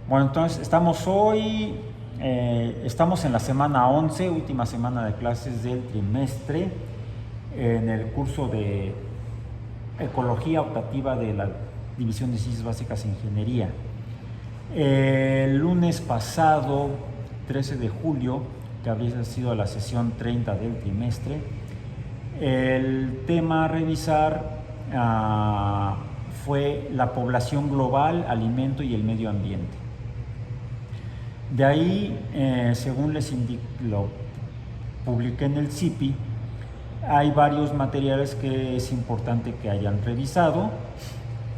Bueno, entonces estamos hoy, estamos en la semana 11, última semana de clases del trimestre, en el curso de Ecología Optativa de la División de Ciencias Básicas e Ingeniería. El lunes pasado, 13 de julio, que habría sido la sesión 30 del trimestre, el tema a revisar fue la población global, alimento y el medio ambiente. De ahí, según lo publiqué en el CIPI, hay varios materiales que es importante que hayan revisado.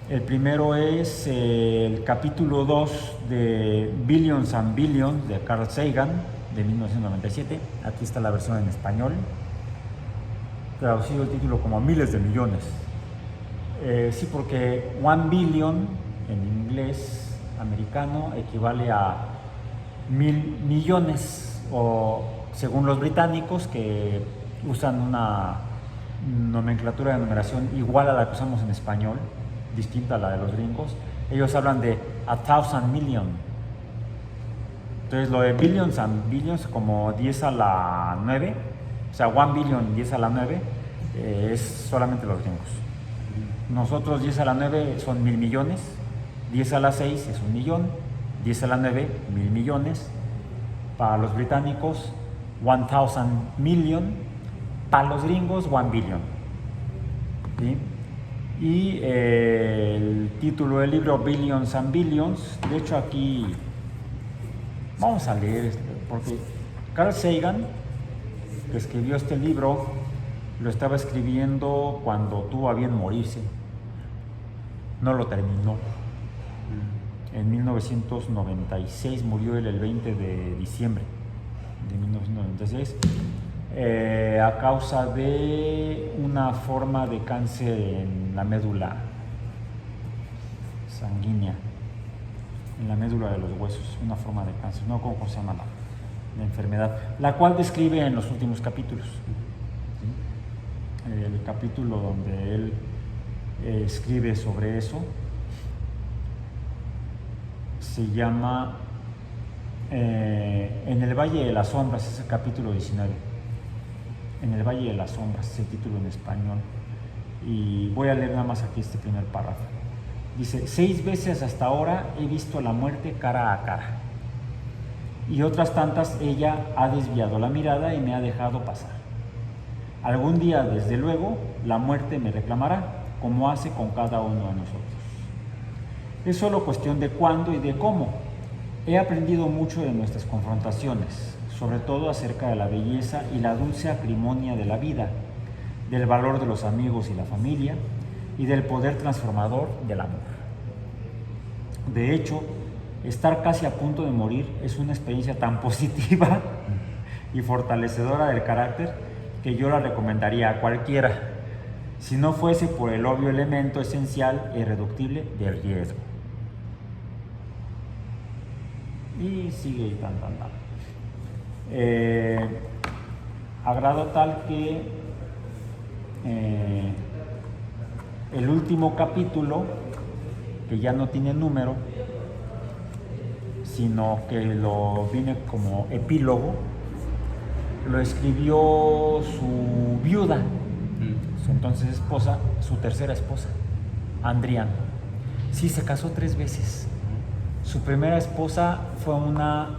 El primero es el capítulo 2 de Billions and Billions de Carl Sagan, de 1997. Aquí está la versión en español, traducido el título como miles de millones. Sí, porque 1 billion en inglés americano equivale a 1,000 millones, o según los británicos, que usan una nomenclatura de numeración igual a la que usamos en español, distinta a la de los gringos. Ellos hablan de 1,000 million. Entonces lo de billions and billions, como 10 a la 9, o sea, 1 billion 10 a la 9, es solamente los gringos. Nosotros 10 a la 9 son 1,000 millones, 10 a la 6 es 1 millón, 10 a la 9, 1,000 millones. Para los británicos, 1,000 million. Para los gringos, 1 billion. ¿Sí? Y el título del libro, Billions and Billions, de hecho aquí vamos a leer, porque Carl Sagan, que escribió este libro, lo estaba escribiendo cuando tuvo a bien morirse. No lo terminó. En 1996 murió él el 20 de diciembre de 1996 a causa de una forma de cáncer en la médula sanguínea, en la médula de los huesos, una forma de cáncer, no cómo se llama la enfermedad, la cual describe en los últimos capítulos. El capítulo donde él escribe sobre eso se llama En el Valle de las Sombras, es el capítulo 19. En el Valle de las Sombras es el título en español, y voy a leer nada más aquí este primer párrafo. Dice: 6 veces hasta ahora he visto la muerte cara a cara, y otras tantas ella ha desviado la mirada y me ha dejado pasar. Algún día, desde luego, la muerte me reclamará, como hace con cada uno de nosotros. Es solo cuestión de cuándo y de cómo. He aprendido mucho de nuestras confrontaciones, sobre todo acerca de la belleza y la dulce acrimonia de la vida, del valor de los amigos y la familia, y del poder transformador del amor. De hecho, estar casi a punto de morir es una experiencia tan positiva y fortalecedora del carácter que yo la recomendaría a cualquiera, si no fuese por el obvio elemento esencial e irreductible del riesgo. Y sigue tan. Agrado tal que el último capítulo, que ya no tiene número, sino que lo viene como epílogo, lo escribió su viuda, su entonces esposa, su tercera esposa, Andrian. Sí, se casó 3 veces. Su primera esposa fue una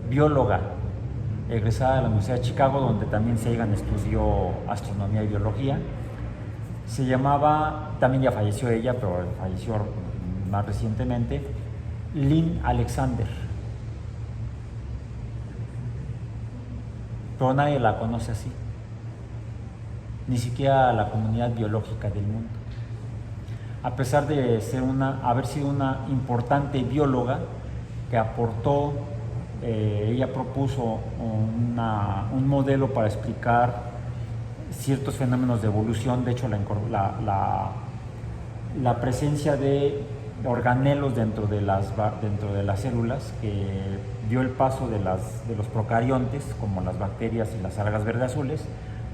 bióloga egresada de la Universidad de Chicago, donde también Sagan estudió astronomía y biología. Se llamaba, también ya falleció ella, pero falleció más recientemente, Lynn Alexander. Pero nadie la conoce así, ni siquiera la comunidad biológica del mundo. A pesar de haber sido una importante bióloga que aportó, ella propuso un modelo para explicar ciertos fenómenos de evolución. De hecho, la presencia de organelos dentro de las células, que dio el paso de los procariontes, como las bacterias y las algas verde azules,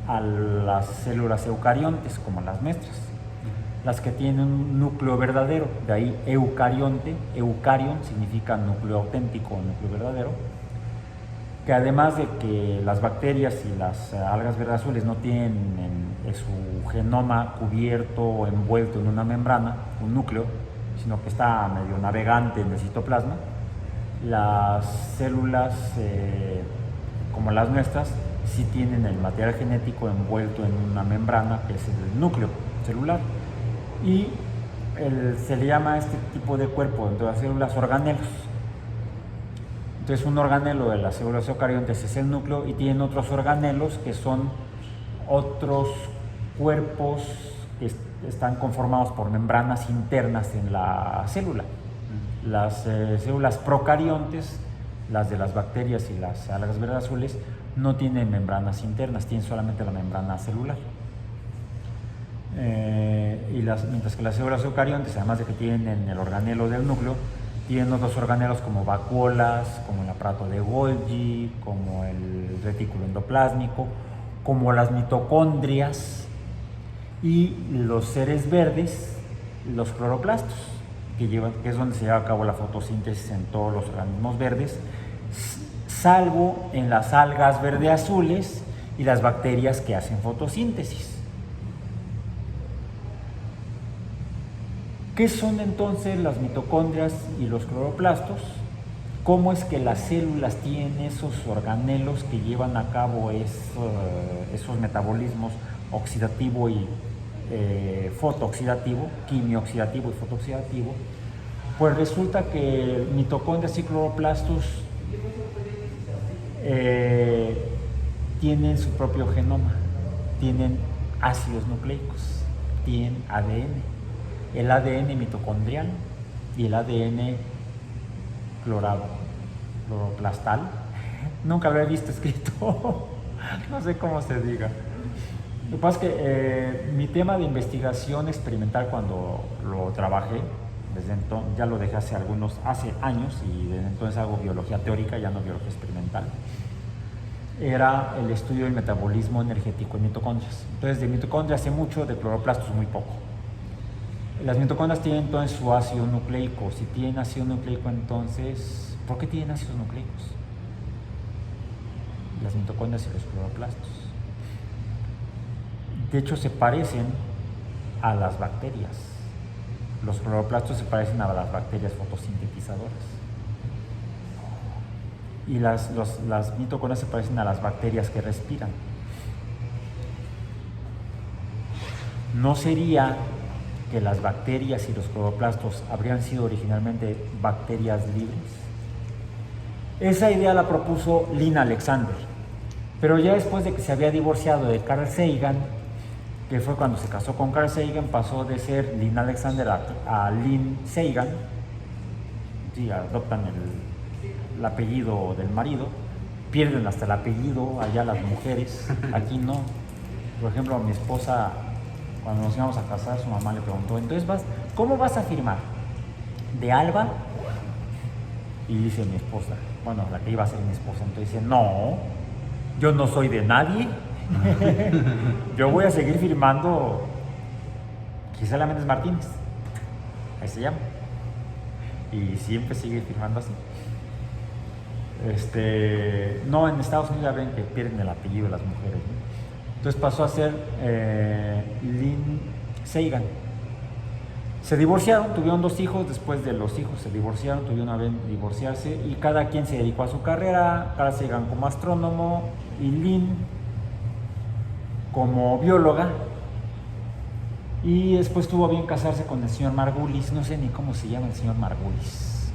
a las células eucariontes, como las nuestras. las que tienen un núcleo verdadero, de ahí eucarionte, eucarion significa núcleo auténtico o núcleo verdadero, que además de que las bacterias y las algas verdes azules no tienen en su genoma cubierto o envuelto en una membrana, un núcleo, sino que está medio navegante en el citoplasma, las células como las nuestras sí tienen el material genético envuelto en una membrana que es el núcleo celular, y se le llama a este tipo de cuerpo dentro de las células organelos. Entonces un organelo de las células eucariontes es el núcleo, y tienen otros organelos que son otros cuerpos que están conformados por membranas internas en la célula. Las células procariontes, las de las bacterias y las algas verdes azules, no tienen membranas internas, tienen solamente la membrana celular. Mientras que las células eucariontes, además de que tienen el organelo del núcleo, tienen otros organelos como vacuolas, como el aparato de Golgi, como el retículo endoplásmico, como las mitocondrias y los seres verdes, los cloroplastos, que es donde se lleva a cabo la fotosíntesis en todos los organismos verdes, salvo en las algas verde azules y las bacterias que hacen fotosíntesis. ¿Qué son entonces las mitocondrias y los cloroplastos? ¿Cómo es que las células tienen esos organelos que llevan a cabo esos metabolismos oxidativo y fotooxidativo, quimio-oxidativo y fotooxidativo? Pues resulta que mitocondrias y cloroplastos tienen su propio genoma, tienen ácidos nucleicos, tienen ADN. El ADN mitocondrial y el ADN cloroplastal. Nunca lo he visto escrito, no sé cómo se diga. Lo que pasa es que mi tema de investigación experimental, cuando lo trabajé, desde entonces, ya lo dejé hace años, y desde entonces hago biología teórica, ya no biología experimental, era el estudio del metabolismo energético en mitocondrias. Entonces de mitocondrias sé mucho, de cloroplastos muy poco. Las mitocondrias tienen entonces su ácido nucleico. Si tienen ácido nucleico, entonces, ¿por qué tienen ácidos nucleicos? Las mitocondrias y los cloroplastos. De hecho, se parecen a las bacterias. Los cloroplastos se parecen a las bacterias fotosintetizadoras. Y las mitocondrias se parecen a las bacterias que respiran. ¿No sería que las bacterias y los cloroplastos habrían sido originalmente bacterias libres? Esa idea la propuso Lynn Alexander, pero ya después de que se había divorciado de Carl Sagan, que fue cuando se casó con Carl Sagan, pasó de ser Lynn Alexander a Lynn Sagan. Sí, adoptan el apellido del marido, pierden hasta el apellido allá las mujeres, aquí no. Por ejemplo, a mi esposa, cuando nos íbamos a casar, su mamá le preguntó, entonces ¿cómo vas a firmar? ¿De Alba? Y dice mi esposa, bueno, la que iba a ser mi esposa, entonces dice, no, yo no soy de nadie, yo voy a seguir firmando Gisela Méndez Martínez, ahí se llama, y siempre sigue firmando así. No, en Estados Unidos ya ven que pierden el apellido de las mujeres, ¿no? Entonces pasó a ser Lynn Sagan. Se divorciaron, tuvieron 2 hijos, después de los hijos se divorciaron, tuvieron a bien divorciarse, y cada quien se dedicó a su carrera. Carl Sagan como astrónomo y Lynn como bióloga, y después tuvo a bien casarse con el señor Margulis, no sé ni cómo se llama el señor Margulis.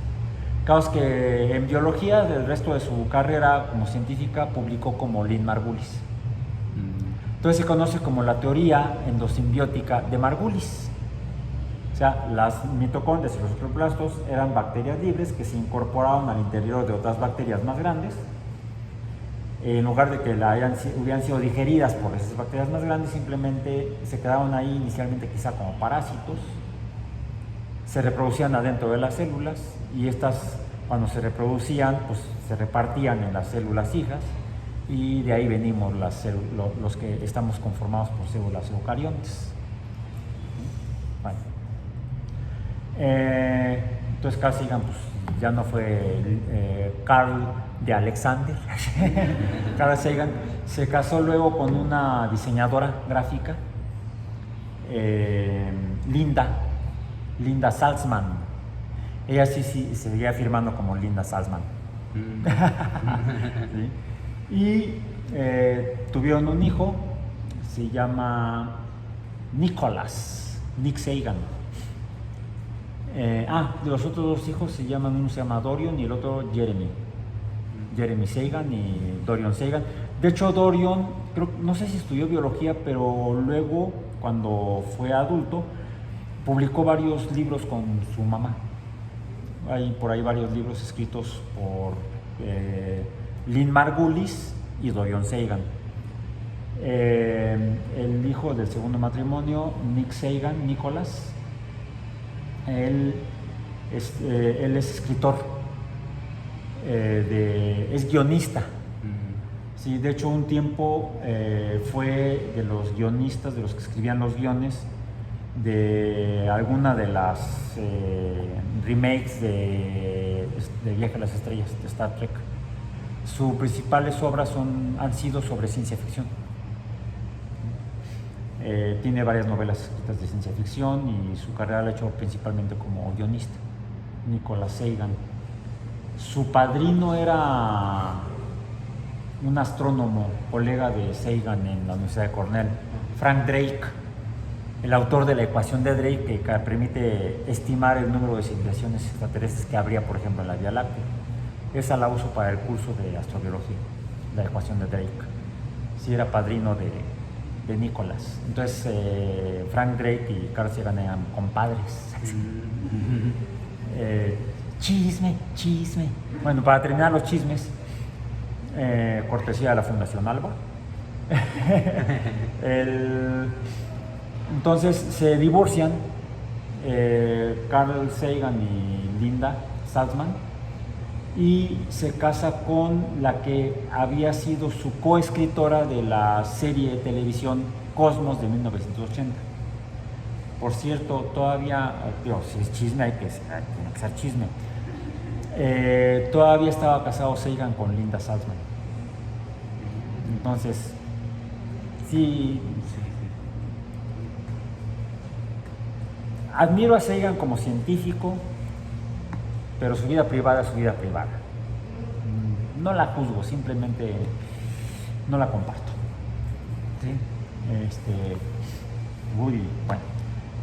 Caos que en biología del resto de su carrera como científica publicó como Lynn Margulis. Entonces se conoce como la teoría endosimbiótica de Margulis. O sea, las mitocondrias y los cloroplastos eran bacterias libres que se incorporaron al interior de otras bacterias más grandes. En lugar de que hubieran sido digeridas por esas bacterias más grandes, simplemente se quedaron ahí inicialmente quizá como parásitos, se reproducían adentro de las células, y estas, cuando se reproducían, pues se repartían en las células hijas, y de ahí venimos los que estamos conformados por células eucariontes. Entonces Carl Sagan pues, ya no fue Carl de Alexander. Carl Sagan se casó luego con una diseñadora gráfica, Linda Salzman. Ella sí seguía firmando como Linda Salzman. ¿Sí? Y tuvieron un hijo, se llama Nick Sagan. De los otros dos hijos uno se llama Dorian y el otro Jeremy Sagan y Dorian Sagan. De hecho, Dorian, no sé si estudió biología, pero luego, cuando fue adulto, publicó varios libros con su mamá. Hay por ahí varios libros escritos por Lynn Margulis y Dorian Sagan. El hijo del segundo matrimonio, Nick Sagan, Nicholas, él es escritor, es guionista. Sí, de hecho, un tiempo fue de los guionistas, de los que escribían los guiones de alguna de las remakes de Viaje a las Estrellas, de Star Trek. Sus principales obras han sido sobre ciencia ficción. Tiene varias novelas escritas de ciencia ficción y su carrera la ha hecho principalmente como guionista. Nicholas Sagan. Su padrino era un astrónomo, colega de Sagan en la Universidad de Cornell, Frank Drake, el autor de la ecuación de Drake que permite estimar el número de civilizaciones extraterrestres que habría, por ejemplo, en la Vía Láctea. Esa la uso para el curso de astrobiología, la ecuación de Drake. Sí, era padrino de Nicholas. Entonces, Frank Drake y Carl Sagan eran compadres. Chisme. Bueno, para terminar los chismes, cortesía de la Fundación Alba. Entonces se divorcian Carl Sagan y Linda Salzman, y se casa con la que había sido su coescritora de la serie de televisión Cosmos de 1980. Por cierto, todavía, si es chisme, tiene que ser chisme. Todavía estaba casado Sagan con Linda Salzman. Entonces, sí. Admiro a Sagan como científico, pero su vida privada es su vida privada. No la juzgo, simplemente no la comparto. ¿Sí? Woody, bueno.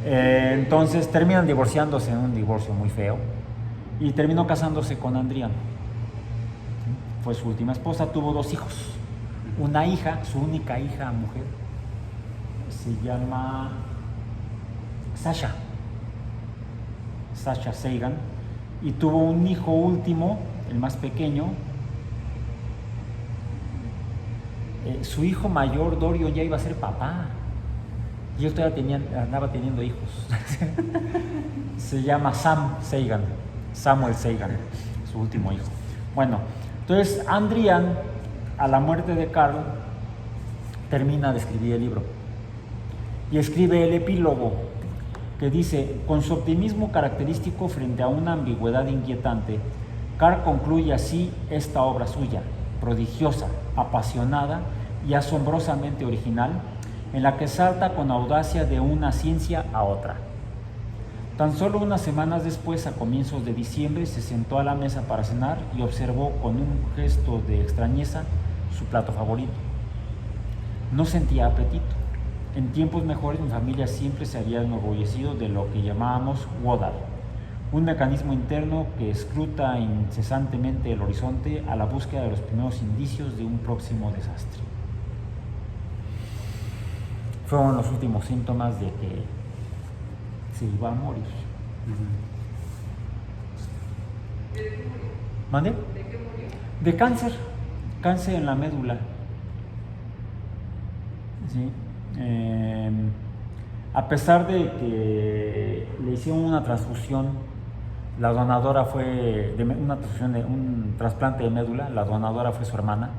Entonces terminan divorciándose en un divorcio muy feo y terminó casándose con Andrian. Fue su última esposa, tuvo 2 hijos. Una hija, su única hija mujer, se llama Sasha Sagan, y tuvo un hijo último, el más pequeño. Su hijo mayor, Dorian, ya iba a ser papá. Y yo todavía andaba teniendo hijos. Se llama Samuel Sagan, su último hijo. Bueno, entonces Andrian, a la muerte de Carl, termina de escribir el libro y escribe el epílogo, que dice: con su optimismo característico frente a una ambigüedad inquietante, Carl concluye así esta obra suya, prodigiosa, apasionada y asombrosamente original, en la que salta con audacia de una ciencia a otra. Tan solo unas semanas después, a comienzos de diciembre, se sentó a la mesa para cenar y observó con un gesto de extrañeza su plato favorito. No sentía apetito. En tiempos mejores mi familia siempre se había enorgullecido de lo que llamábamos WODAR, un mecanismo interno que escruta incesantemente el horizonte a la búsqueda de los primeros indicios de un próximo desastre. Fueron los últimos síntomas de que se iba a morir. ¿De qué murió? ¿Mande? ¿De qué murió? De cáncer en la médula. ¿Sí? A pesar de que le hicieron una transfusión, la donadora fue un trasplante de médula, la donadora fue su hermana,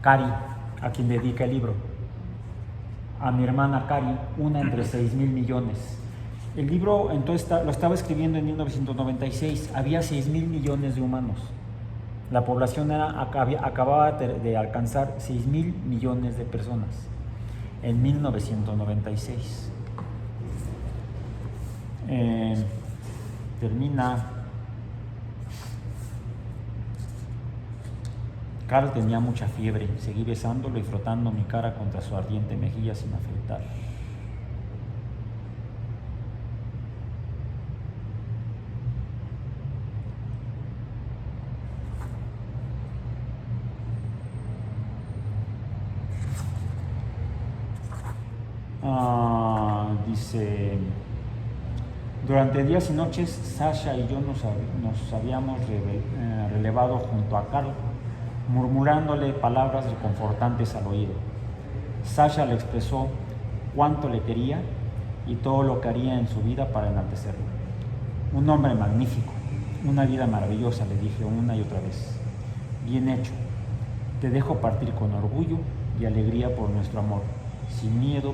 Cari, a quien dedica el libro. a mi hermana Cari, una entre 6,000 millones. El libro entonces lo estaba escribiendo en 1996, había 6,000 millones de humanos. La población acababa de alcanzar 6,000 millones de personas en 1996. Termina. Carl tenía mucha fiebre, seguí besándolo y frotando mi cara contra su ardiente mejilla sin afeitar. Dice, durante días y noches Sasha y yo nos habíamos relevado junto a Carl, murmurándole palabras reconfortantes al oído. Sasha le expresó cuánto le quería y todo lo que haría en su vida para enaltecerlo. Un hombre magnífico, una vida maravillosa, le dije una y otra vez. Bien hecho, te dejo partir con orgullo y alegría por nuestro amor, sin miedo,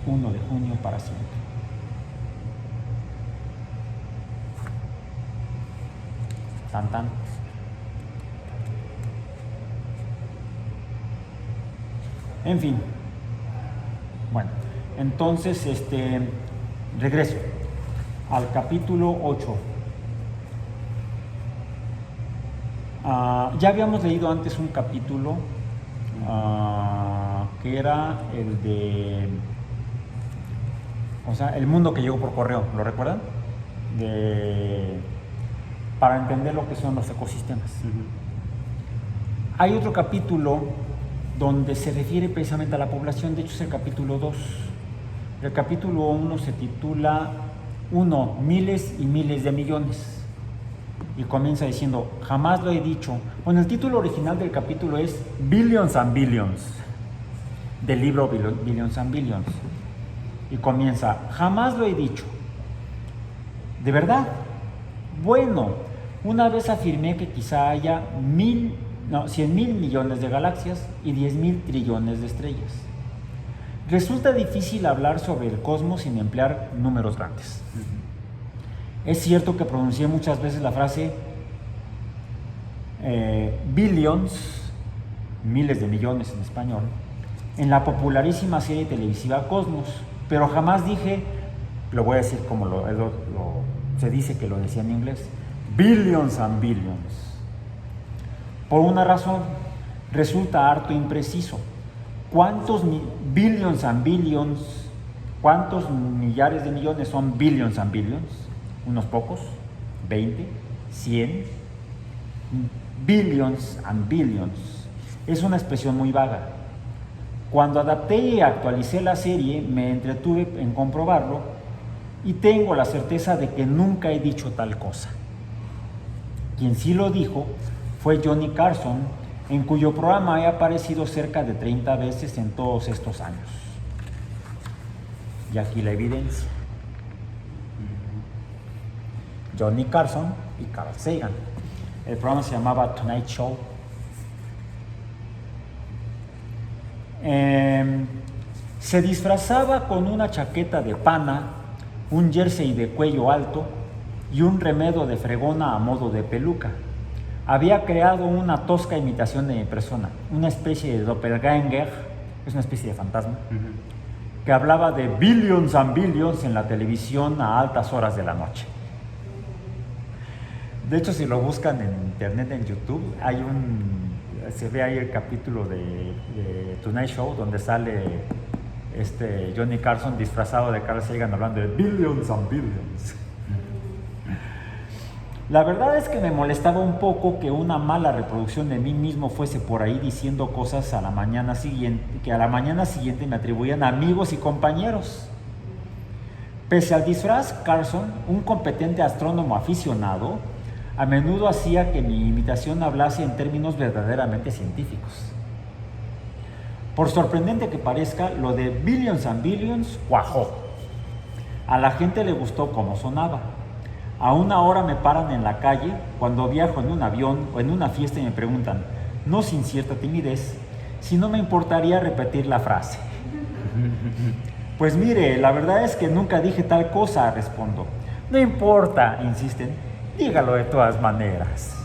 1 de junio para siempre. Tan tan. En fin, bueno, entonces regreso al capítulo 8. Ya habíamos leído antes un capítulo que era el de, el mundo que llegó por correo, ¿lo recuerdan? Para entender lo que son los ecosistemas. Hay otro capítulo donde se refiere precisamente a la población, de hecho es el capítulo 2. El capítulo 1 se titula miles y miles de millones. Y comienza diciendo, jamás lo he dicho. Bueno, el título original del capítulo es Billions and Billions, del libro Billions and Billions. Y comienza, jamás lo he dicho. ¿De verdad? Bueno, una vez afirmé que quizá haya 100,000 millones de galaxias y 10,000 trillones de estrellas. Resulta difícil hablar sobre el cosmos sin emplear números grandes. Es cierto que pronuncié muchas veces la frase billions, miles de millones en español, en la popularísima serie televisiva Cosmos, pero jamás dije, lo voy a decir como se dice que lo decía en inglés, billions and billions. Por una razón, resulta harto impreciso. ¿Cuántos billions and billions, cuántos millares de millones son billions and billions? Unos pocos, 20, 100. Billions and billions es una expresión muy vaga. Cuando adapté y actualicé la serie, me entretuve en comprobarlo y tengo la certeza de que nunca he dicho tal cosa. Quien sí lo dijo fue Johnny Carson, en cuyo programa he aparecido cerca de 30 veces en todos estos años. Y aquí la evidencia. Johnny Carson y Carl Sagan. El programa se llamaba Tonight Show. Se disfrazaba con una chaqueta de pana, un jersey de cuello alto y un remedo de fregona a modo de peluca. Había creado una tosca imitación de mi persona, una especie de doppelganger, es una especie de fantasma, que hablaba de billions and billions en la televisión a altas horas de la noche. De hecho, si lo buscan en internet, en YouTube, se ve ahí el capítulo de Tonight Show donde sale Johnny Carson disfrazado de Carl Sagan hablando de billions and billions. La verdad es que me molestaba un poco que una mala reproducción de mí mismo fuese por ahí diciendo cosas que a la mañana siguiente me atribuían a amigos y compañeros. Pese al disfraz, Carson, un competente astrónomo aficionado, a menudo hacía que mi imitación hablase en términos verdaderamente científicos. Por sorprendente que parezca, lo de billions and billions cuajó. A la gente le gustó cómo sonaba. Aún ahora me paran en la calle cuando viajo en un avión o en una fiesta y me preguntan, no sin cierta timidez, si no me importaría repetir la frase. Pues mire, la verdad es que nunca dije tal cosa, respondo. No importa, insisten, dígalo de todas maneras.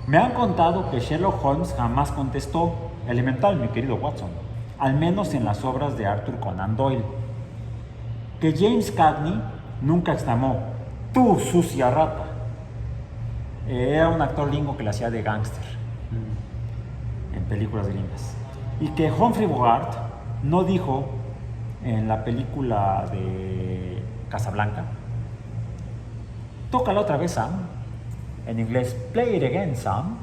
Me han contado que Sherlock Holmes jamás contestó, elemental, mi querido Watson, al menos en las obras de Arthur Conan Doyle. Que James Cagney nunca exclamó, tú sucia rata. Era un actor gringo que le hacía de gángster en películas gringas. Y que Humphrey Bogart no dijo en la película de Casablanca, tócala otra vez, Sam. En inglés, play it again, Sam.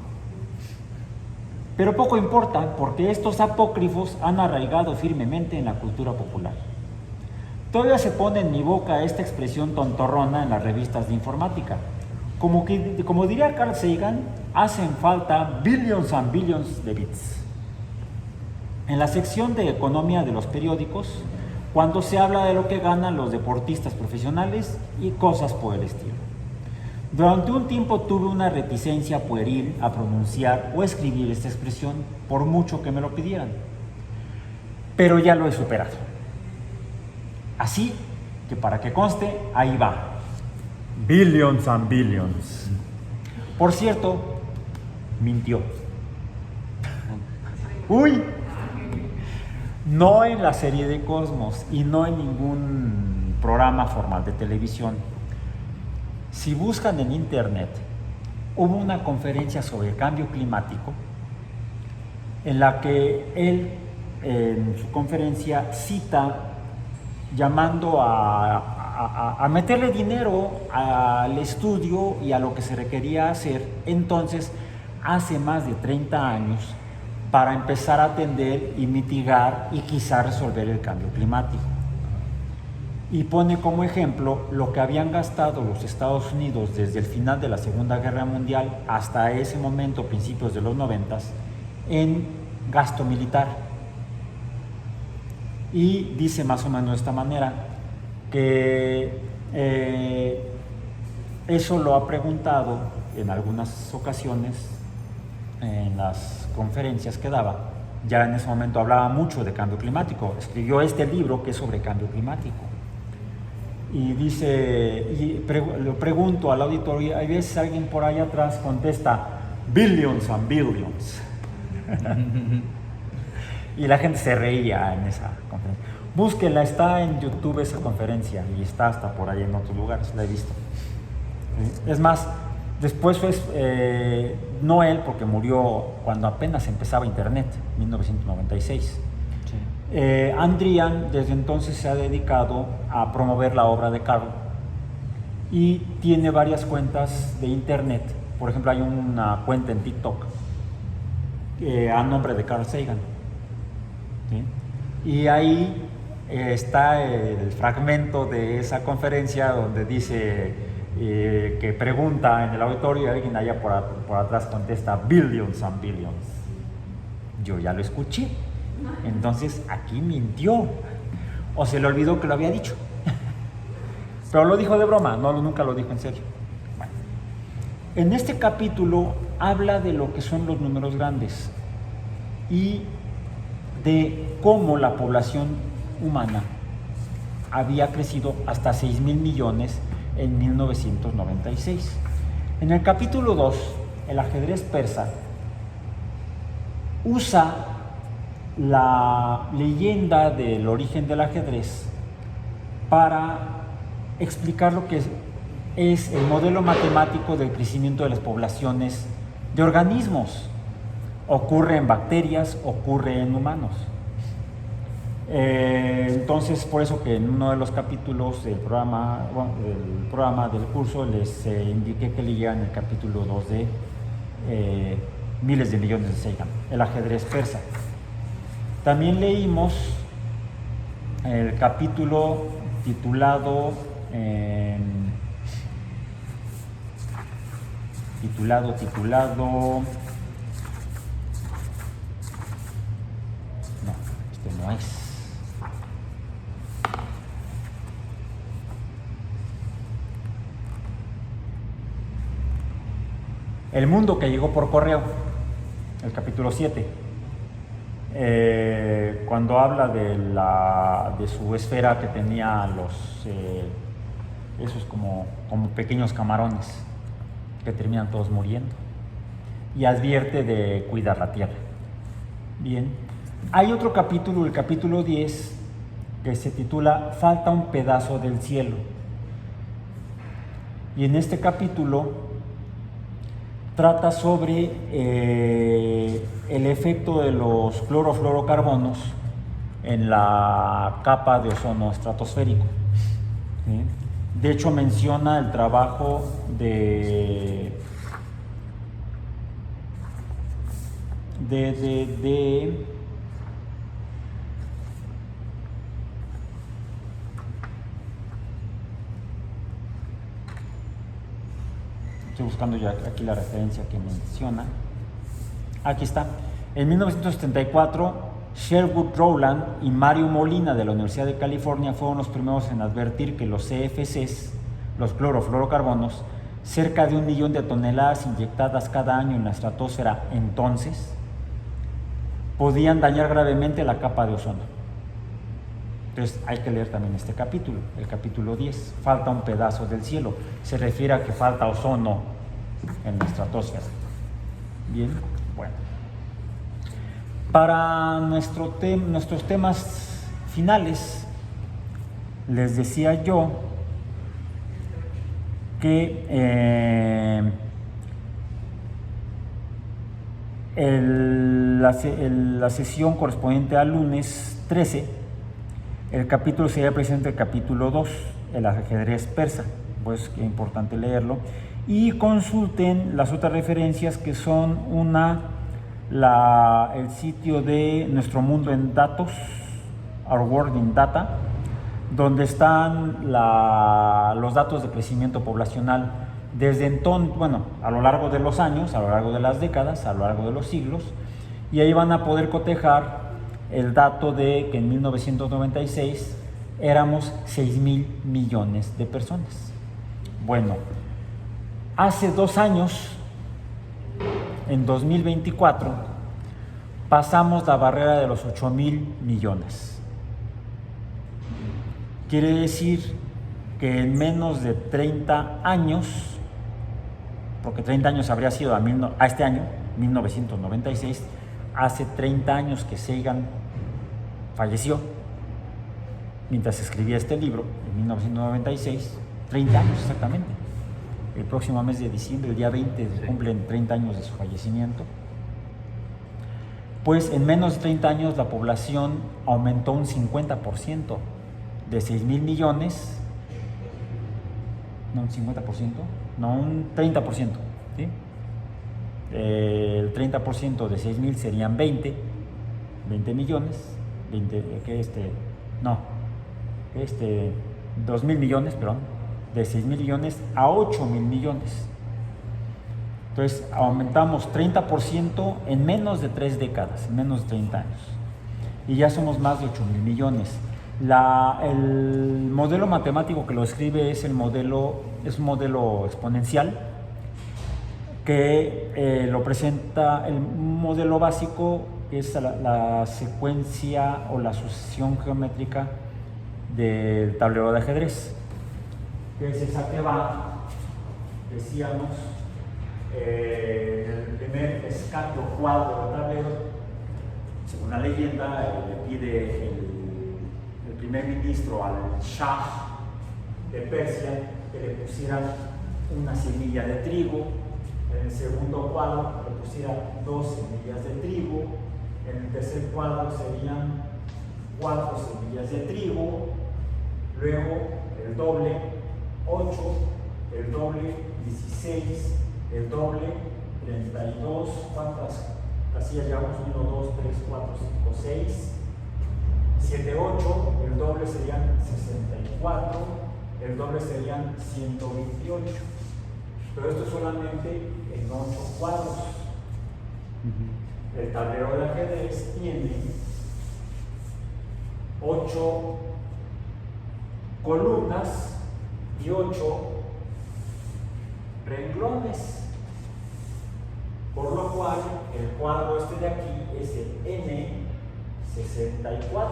Pero poco importa, porque estos apócrifos han arraigado firmemente en la cultura popular. Todavía se pone en mi boca esta expresión tontorrona en las revistas de informática. Como diría Carl Sagan, hacen falta billions and billions de bits. En la sección de economía de los periódicos, cuando se habla de lo que ganan los deportistas profesionales y cosas por el estilo. Durante un tiempo tuve una reticencia pueril a pronunciar o escribir esta expresión, por mucho que me lo pidieran. Pero ya lo he superado. Así que para que conste, ahí va. Billions and billions. Por cierto, mintió. ¡Uy! No en la serie de Cosmos y no en ningún programa formal de televisión. Si buscan en internet, hubo una conferencia sobre el cambio climático en la que él, en su conferencia, cita llamando a meterle dinero al estudio y a lo que se requería hacer entonces, hace más de 30 años, para empezar a atender y mitigar y quizá resolver el cambio climático. Y pone como ejemplo lo que habían gastado los Estados Unidos desde el final de la Segunda Guerra Mundial hasta ese momento, principios de los 90, en gasto militar. Y dice más o menos de esta manera, que eso lo ha preguntado en algunas ocasiones en las conferencias que daba. Ya en ese momento hablaba mucho de cambio climático, escribió este libro que es sobre cambio climático. Y dice, lo pregunto al auditorio, hay veces alguien por ahí atrás contesta, billions and billions. Y la gente se reía en esa conferencia. Búsquenla, está en YouTube esa conferencia y está hasta por ahí en otros lugares, la he visto. Es más, después fue, no él, porque murió cuando apenas empezaba Internet, 1996. Sí. Andrian desde entonces se ha dedicado a promover la obra de Carl y tiene varias cuentas de Internet. Por ejemplo, hay una cuenta en TikTok a nombre de Carl Sagan. ¿Sí? Y ahí está el fragmento de esa conferencia donde dice que pregunta en el auditorio y alguien allá por atrás contesta billions and billions. Yo ya lo escuché, entonces aquí mintió o se le olvidó que lo había dicho. Pero lo dijo de broma, nunca lo dijo en serio. Bueno, en este capítulo habla de lo que son los números grandes y de cómo la población humana había crecido hasta 6,000 millones en 1996. En el capítulo 2, el ajedrez persa usa la leyenda del origen del ajedrez para explicar lo que es el modelo matemático del crecimiento de las poblaciones de organismos. Ocurre en bacterias, ocurre en humanos. Entonces, por eso que en uno de los capítulos del programa, del curso, les indiqué que leían el capítulo 2 de Miles de Millones de Sagan, el ajedrez persa. También leímos el capítulo titulado no, este no es. El mundo que llegó por correo, el capítulo 7. cuando habla de su esfera que tenía esos como pequeños camarones que terminan todos muriendo, y advierte de cuidar la tierra. Bien, hay otro capítulo, el capítulo 10, que se titula Falta un pedazo del cielo, y en este capítulo trata sobre el efecto de los clorofluorocarbonos en la capa de ozono estratosférico. ¿Sí? De hecho, menciona el trabajo estoy buscando ya aquí la referencia que menciona. Aquí está. En 1974, Sherwood Rowland y Mario Molina de la Universidad de California fueron los primeros en advertir que los CFCs, los clorofluorocarbonos, cerca de 1 millón de toneladas inyectadas cada año en la estratosfera entonces, podían dañar gravemente la capa de ozono. Entonces hay que leer también este capítulo, el capítulo 10, falta un pedazo del cielo. Se refiere a que falta ozono en la estratosfera. Bien, bueno. Para nuestros temas finales, les decía yo que la sesión correspondiente al lunes 13, el capítulo sería precisamente el capítulo 2, el ajedrez persa, pues es importante leerlo, y consulten las otras referencias que son el sitio de Nuestro Mundo en Datos, Our World in Data, donde están los datos de crecimiento poblacional desde entonces, a lo largo de los años, a lo largo de las décadas, a lo largo de los siglos, y ahí van a poder cotejar el dato de que en 1996 éramos 6,000 millones de personas. Bueno, hace 2 años, en 2024, pasamos la barrera de los 8,000 millones. Quiere decir que en menos de 30 años, porque 30 años habría sido a este año, 1996, hace 30 años que Sagan falleció, mientras escribía este libro, en 1996, 30 años exactamente. El próximo mes de diciembre, el día 20, cumplen 30 años de su fallecimiento. Pues en menos de 30 años la población aumentó un 50%, de 6,000 millones, no un 50%, no un 30%, ¿sí? El 30% de 6,000 serían 20 millones, 2,000 millones, perdón, de 6,000 millones a 8,000 millones. Entonces aumentamos 30% en menos de 3 décadas, en menos de 30 años, y ya somos más de 8,000 millones. El modelo matemático que lo escribe es un modelo exponencial que lo presenta. El modelo básico es la secuencia o la sucesión geométrica del tablero de ajedrez, que es esa que va, decíamos, el primer escaque o cuadro del tablero. Según la leyenda, le pide el primer ministro al Shah de Persia que le pusiera una semilla de trigo. En el segundo cuadro le pusiera 2 semillas de trigo. En el tercer cuadro serían 4 semillas de trigo. Luego el doble 8, el doble 16, el doble 32. ¿Cuántas casillas llevamos? 1, 2, 3, 4, 5, 6, 7, 8. El doble serían 64. El doble serían 128. Pero esto solamente en 8 cuadros. El tablero de ajedrez tiene 8 columnas y 8 renglones, por lo cual el cuadro de aquí es el N 64.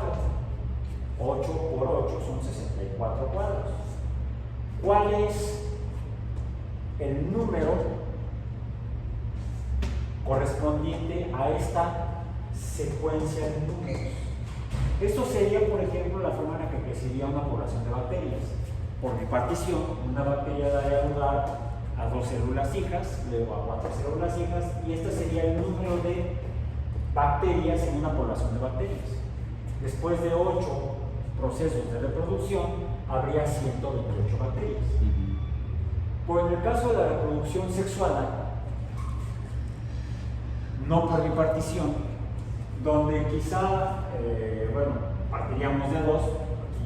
8 por 8 son 64 cuadros. ¿Cuál es el número correspondiente a esta secuencia de números? Esto sería, por ejemplo, la forma en la que crecería una población de bacterias. Por bipartición, una bacteria daría lugar a 2 células hijas, luego a 4 células hijas, y este sería el número de bacterias en una población de bacterias. Después de 8 procesos de reproducción, habría 128 bacterias. Pues en el caso de la reproducción sexual, no por bipartición, donde quizá, partiríamos de 2, aquí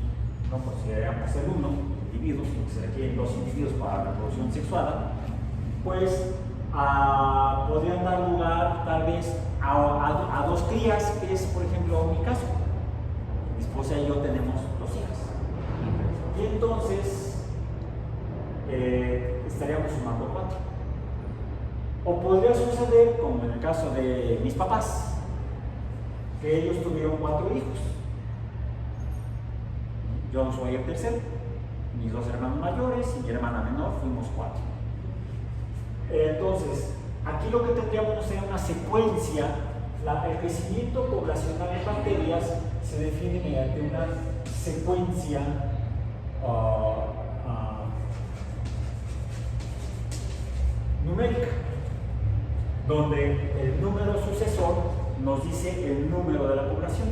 no consideraríamos el 1 individuos, sino que se requieren 2 individuos para la reproducción sexual, pues podrían dar lugar tal vez a 2 crías, que es por ejemplo mi caso. Mi esposa y yo tenemos 2 hijas. Y entonces estaríamos sumando 4. O podría suceder, como en el caso de mis papás, que ellos tuvieron 4 hijos. Yo soy el tercero, mis 2 hermanos mayores y mi hermana menor fuimos 4. Entonces, aquí lo que tendríamos sería una secuencia. El crecimiento poblacional de bacterias se define mediante una secuencia numérica, donde el número sucesor nos dice el número de la población,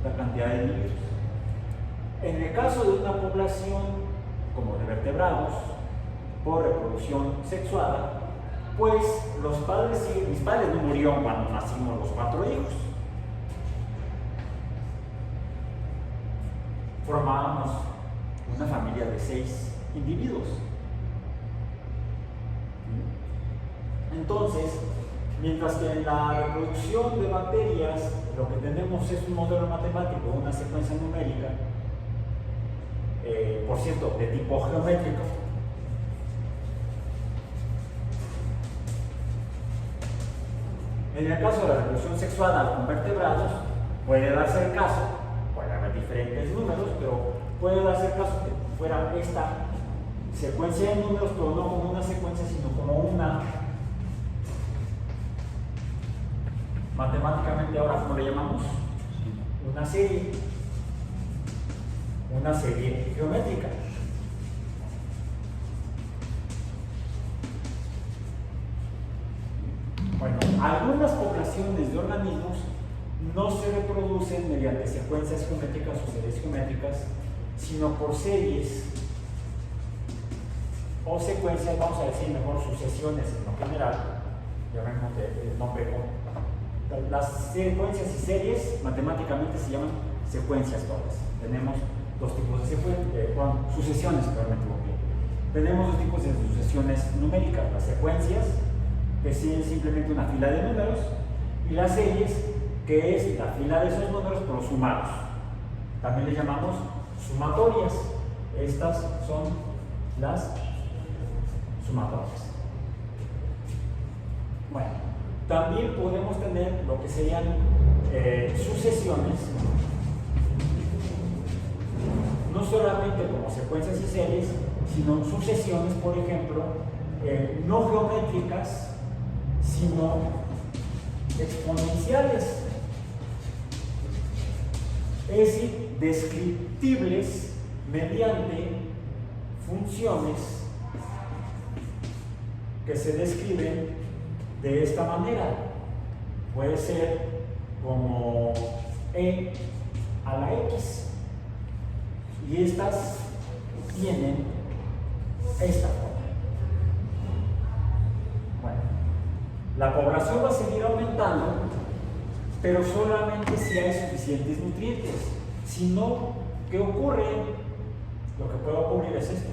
la cantidad de individuos. En el caso de una población como de vertebrados por reproducción sexuada, pues mis padres no murieron cuando nacimos los 4 hijos. Formábamos una familia de 6 individuos. Entonces, mientras que en la reproducción de bacterias lo que tenemos es un modelo matemático, una secuencia numérica, por cierto, de tipo geométrico, en el caso de la reproducción sexual con vertebrados, puede darse el caso, puede haber diferentes números, pero puede darse el caso que fuera esta secuencia de números, pero no como una secuencia, sino como una, matemáticamente ahora, ¿cómo le llamamos? Una serie geométrica. Bueno, algunas poblaciones de organismos no se reproducen mediante secuencias geométricas o series geométricas, sino por series o secuencias, vamos a decir mejor sucesiones en lo general, llamémosle el nombre con. Las secuencias y series matemáticamente se llaman secuencias todas. Tenemos 2 tipos de sucesiones, perdón, me equivoqué. Tenemos 2 tipos de sucesiones numéricas, las secuencias, que siguen simplemente una fila de números, y las series, que es la fila de esos números pero sumados. También le llamamos sumatorias. Estas son las sumatorias. Bueno, también podemos tener lo que serían sucesiones, no solamente como secuencias y series, sino sucesiones, por ejemplo, no geométricas, sino exponenciales, es decir, descriptibles mediante funciones que se describen de esta manera. Puede ser como e a la x, y estas tienen esta forma. Bueno, la población va a seguir aumentando, pero solamente si hay suficientes nutrientes. Si no, ¿qué ocurre? Lo que puede ocurrir es esto.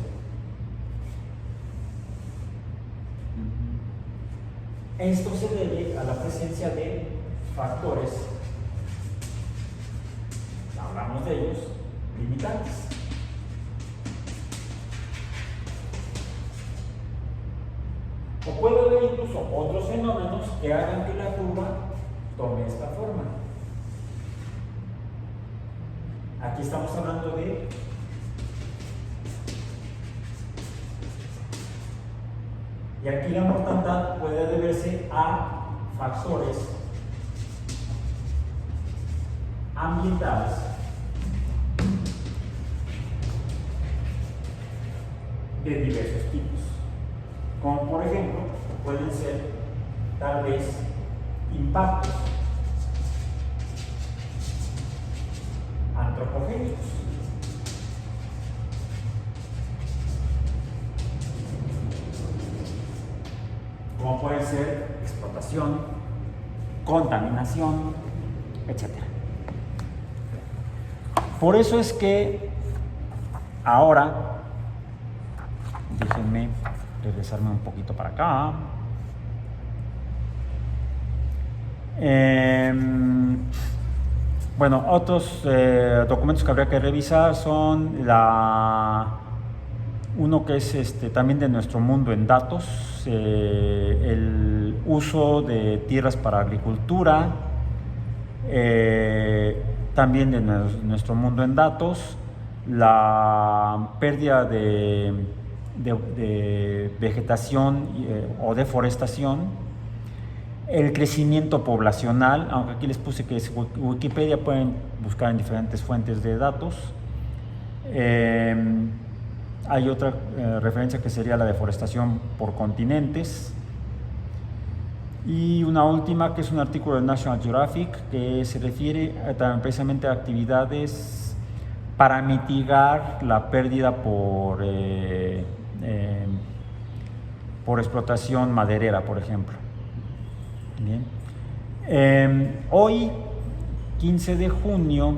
Esto se debe a la presencia de factores, hablamos de ellos, limitantes. O puede haber incluso otros fenómenos que hagan que la curva tome esta forma. aquí estamos hablando de y aquí la mortandad puede deberse a factores ambientales de diversos tipos, como por ejemplo pueden ser tal vez impactos antropogénicos, como pueden ser explotación, contaminación, etc. Por eso es que ahora, déjenme regresarme un poquito para acá. Bueno, otros documentos que habría que revisar son uno que es también de nuestro mundo en datos, el uso de tierras para agricultura, también de nuestro mundo en datos, la pérdida de vegetación o deforestación, el crecimiento poblacional, aunque aquí les puse que es Wikipedia, pueden buscar en diferentes fuentes de datos. Hay otra referencia que sería la deforestación por continentes. Y una última que es un artículo de National Geographic que se refiere precisamente a actividades para mitigar la pérdida por explotación maderera, por ejemplo. Bien. Hoy, 15 de junio,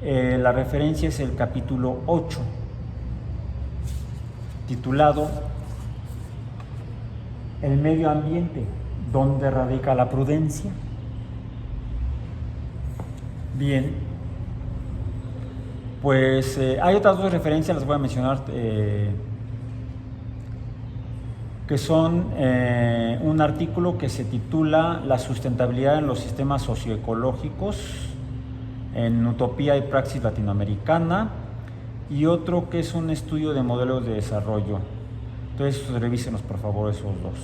la referencia es el capítulo 8, titulado El medio ambiente, ¿dónde radica la prudencia? Bien, pues hay otras dos referencias, las voy a mencionar, que son un artículo que se titula La sustentabilidad en los sistemas socioecológicos en Utopía y Praxis Latinoamericana, y otro que es un estudio de modelos de desarrollo. Entonces revísenos por favor esos dos.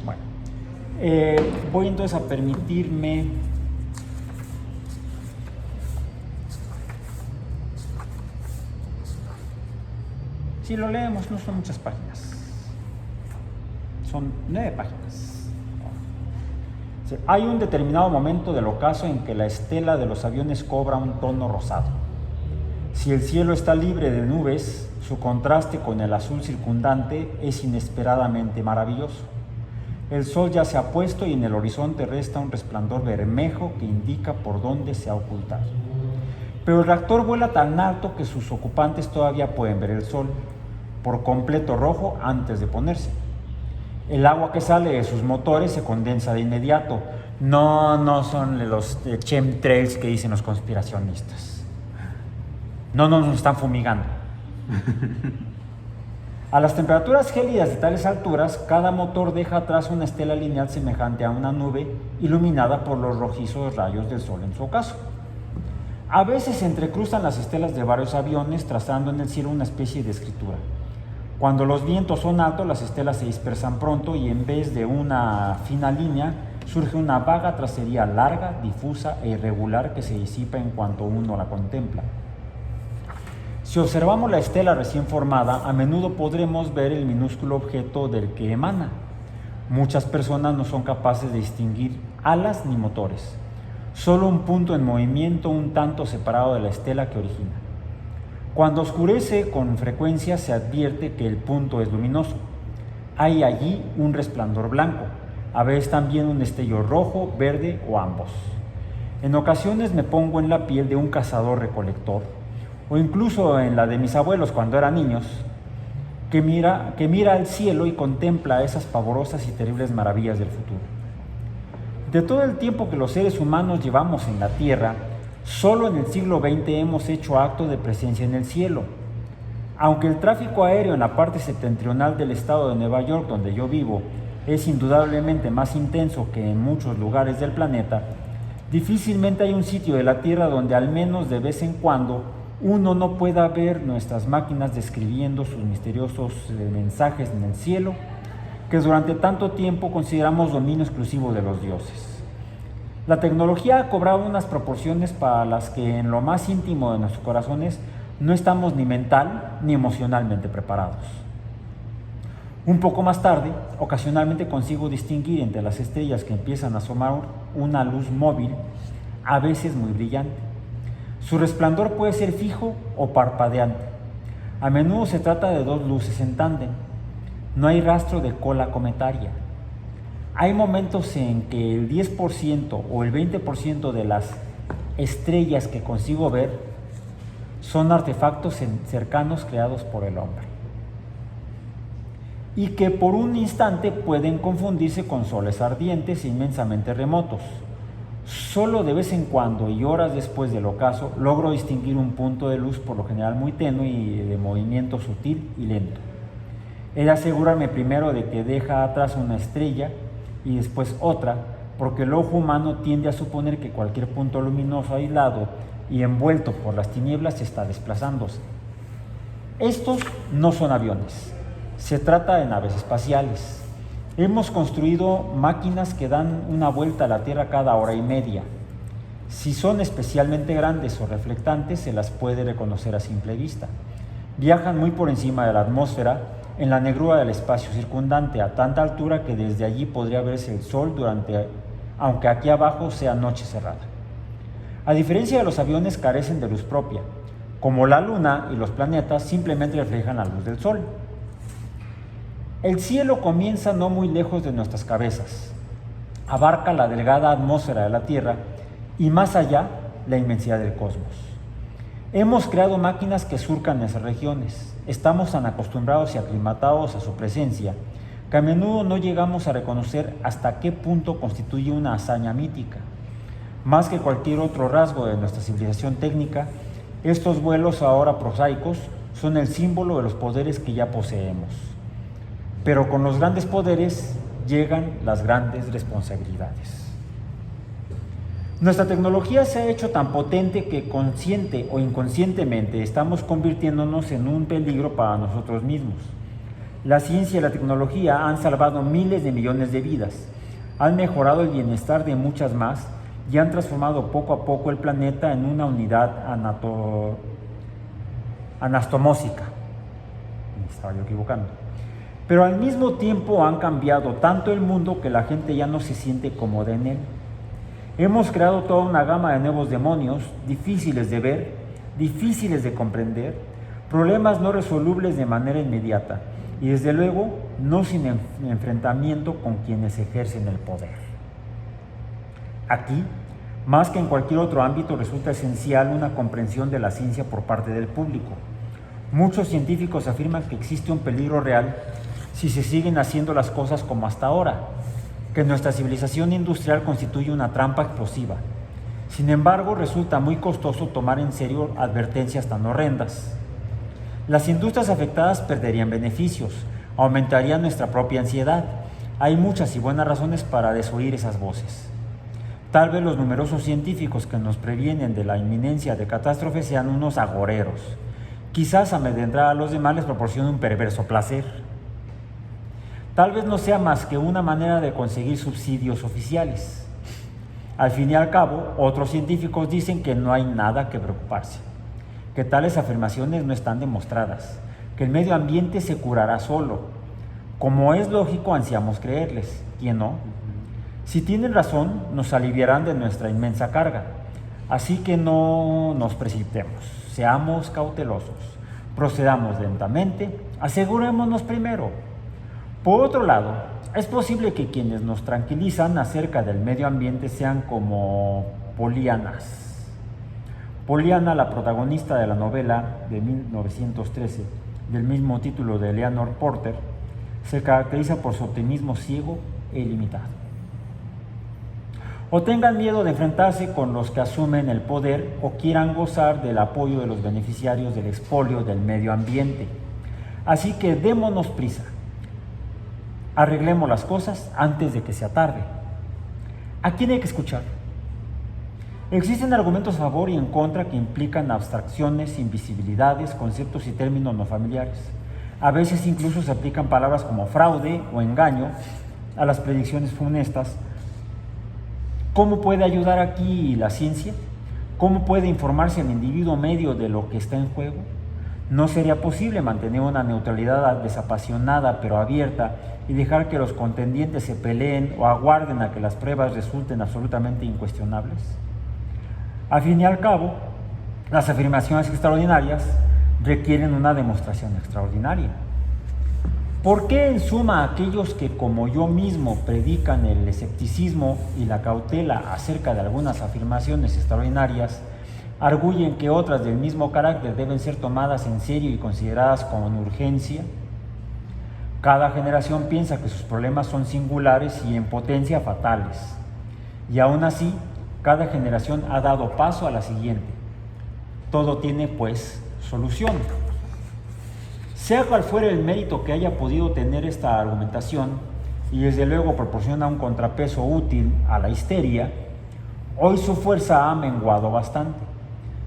Bueno, voy entonces a permitirme si lo leemos, no son muchas páginas. Son 9 páginas. Hay un determinado momento del ocaso en que la estela de los aviones cobra un tono rosado. Si el cielo está libre de nubes, su contraste con el azul circundante es inesperadamente maravilloso. El sol ya se ha puesto y en el horizonte resta un resplandor bermejo que indica por dónde se ha ocultado. Pero el reactor vuela tan alto que sus ocupantes todavía pueden ver el sol, por completo rojo antes de ponerse. El agua que sale de sus motores se condensa de inmediato. No son los chemtrails que dicen los conspiracionistas. No nos están fumigando. A las temperaturas gélidas de tales alturas, cada motor deja atrás una estela lineal semejante a una nube iluminada por los rojizos rayos del sol en su ocaso. A veces se entrecruzan las estelas de varios aviones, trazando en el cielo una especie de escritura. Cuando los vientos son altos, las estelas se dispersan pronto y en vez de una fina línea, surge una vaga tracería larga, difusa e irregular que se disipa en cuanto uno la contempla. Si observamos la estela recién formada, a menudo podremos ver el minúsculo objeto del que emana. Muchas personas no son capaces de distinguir alas ni motores, solo un punto en movimiento un tanto separado de la estela que origina. Cuando oscurece con frecuencia se advierte que el punto es luminoso. Hay allí un resplandor blanco, a veces también un destello rojo, verde o ambos. En ocasiones me pongo en la piel de un cazador-recolector, o incluso en la de mis abuelos cuando eran niños, que mira al cielo y contempla esas pavorosas y terribles maravillas del futuro. De todo el tiempo que los seres humanos llevamos en la Tierra, solo en el siglo XX hemos hecho acto de presencia en el cielo. Aunque el tráfico aéreo en la parte septentrional del estado de Nueva York, donde yo vivo, es indudablemente más intenso que en muchos lugares del planeta, difícilmente hay un sitio de la Tierra donde al menos de vez en cuando uno no pueda ver nuestras máquinas describiendo sus misteriosos mensajes en el cielo, que durante tanto tiempo consideramos dominio exclusivo de los dioses. La tecnología ha cobrado unas proporciones para las que en lo más íntimo de nuestros corazones no estamos ni mental ni emocionalmente preparados. Un poco más tarde, ocasionalmente consigo distinguir entre las estrellas que empiezan a asomar una luz móvil, a veces muy brillante. Su resplandor puede ser fijo o parpadeante. A menudo se trata de dos luces en tándem. No hay rastro de cola cometaria. Hay momentos en que el 10% o el 20% de las estrellas que consigo ver son artefactos cercanos creados por el hombre, y que por un instante pueden confundirse con soles ardientes e inmensamente remotos. Solo de vez en cuando y horas después del ocaso logro distinguir un punto de luz, por lo general muy tenue y de movimiento sutil y lento. He de asegurarme primero de que deja atrás una estrella y después otra, porque el ojo humano tiende a suponer que cualquier punto luminoso aislado y envuelto por las tinieblas está desplazándose. Estos no son aviones, se trata de naves espaciales. Hemos construido máquinas que dan una vuelta a la Tierra cada hora y media. Si son especialmente grandes o reflectantes, se las puede reconocer a simple vista. Viajan muy por encima de la atmósfera, en la negrura del espacio circundante, a tanta altura que desde allí podría verse el sol aunque aquí abajo sea noche cerrada. A diferencia de los aviones, carecen de luz propia. Como la luna y los planetas, simplemente reflejan la luz del sol. El cielo comienza no muy lejos de nuestras cabezas, abarca la delgada atmósfera de la Tierra y más allá la inmensidad del cosmos. Hemos creado máquinas que surcan esas regiones. Estamos tan acostumbrados y aclimatados a su presencia que a menudo no llegamos a reconocer hasta qué punto constituye una hazaña mítica. Más que cualquier otro rasgo de nuestra civilización técnica, estos vuelos ahora prosaicos son el símbolo de los poderes que ya poseemos. Pero con los grandes poderes llegan las grandes responsabilidades. Nuestra tecnología se ha hecho tan potente que consciente o inconscientemente estamos convirtiéndonos en un peligro para nosotros mismos. La ciencia y la tecnología han salvado miles de millones de vidas, han mejorado el bienestar de muchas más y han transformado poco a poco el planeta en una unidad anastomósica. Me estaba yo equivocando. Pero al mismo tiempo han cambiado tanto el mundo que la gente ya no se siente cómoda en él. Hemos creado toda una gama de nuevos demonios, difíciles de ver, difíciles de comprender, problemas no resolubles de manera inmediata y desde luego no sin enfrentamiento con quienes ejercen el poder. Aquí, más que en cualquier otro ámbito, resulta esencial una comprensión de la ciencia por parte del público. Muchos científicos afirman que existe un peligro real si se siguen haciendo las cosas como hasta ahora, que nuestra civilización industrial constituye una trampa explosiva. Sin embargo, resulta muy costoso tomar en serio advertencias tan horrendas. Las industrias afectadas perderían beneficios, aumentaría nuestra propia ansiedad. Hay muchas y buenas razones para desoír esas voces. Tal vez los numerosos científicos que nos previenen de la inminencia de catástrofes sean unos agoreros. Quizás amedrentar a los demás les proporcione un perverso placer. Tal vez no sea más que una manera de conseguir subsidios oficiales. Al fin y al cabo, otros científicos dicen que no hay nada que preocuparse, que tales afirmaciones no están demostradas, que el medio ambiente se curará solo. Como es lógico, ansiamos creerles, ¿quién no? Si tienen razón, nos aliviarán de nuestra inmensa carga. Así que no nos precipitemos, seamos cautelosos, procedamos lentamente, asegurémonos primero. Por otro lado, es posible que quienes nos tranquilizan acerca del medio ambiente sean como Polianas. Poliana, la protagonista de la novela de 1913, del mismo título de Eleanor Porter, se caracteriza por su optimismo ciego e ilimitado. O tengan miedo de enfrentarse con los que asumen el poder o quieran gozar del apoyo de los beneficiarios del expolio del medio ambiente. Así que démonos prisa. Arreglemos las cosas antes de que sea tarde. ¿A quién hay que escuchar? Existen argumentos a favor y en contra que implican abstracciones, invisibilidades, conceptos y términos no familiares. A veces incluso se aplican palabras como fraude o engaño a las predicciones funestas. ¿Cómo puede ayudar aquí la ciencia? ¿Cómo puede informarse el individuo medio de lo que está en juego? No sería posible mantener una neutralidad desapasionada pero abierta y dejar que los contendientes se peleen o aguarden a que las pruebas resulten absolutamente incuestionables. Al fin y al cabo, las afirmaciones extraordinarias requieren una demostración extraordinaria. ¿Por qué en suma aquellos que como yo mismo predican el escepticismo y la cautela acerca de algunas afirmaciones extraordinarias, arguyen que otras del mismo carácter deben ser tomadas en serio y consideradas con urgencia? Cada generación piensa que sus problemas son singulares y en potencia fatales, y aún así, cada generación ha dado paso a la siguiente. Todo tiene, pues, solución. Sea cual fuera el mérito que haya podido tener esta argumentación, y desde luego proporciona un contrapeso útil a la histeria, hoy su fuerza ha menguado bastante.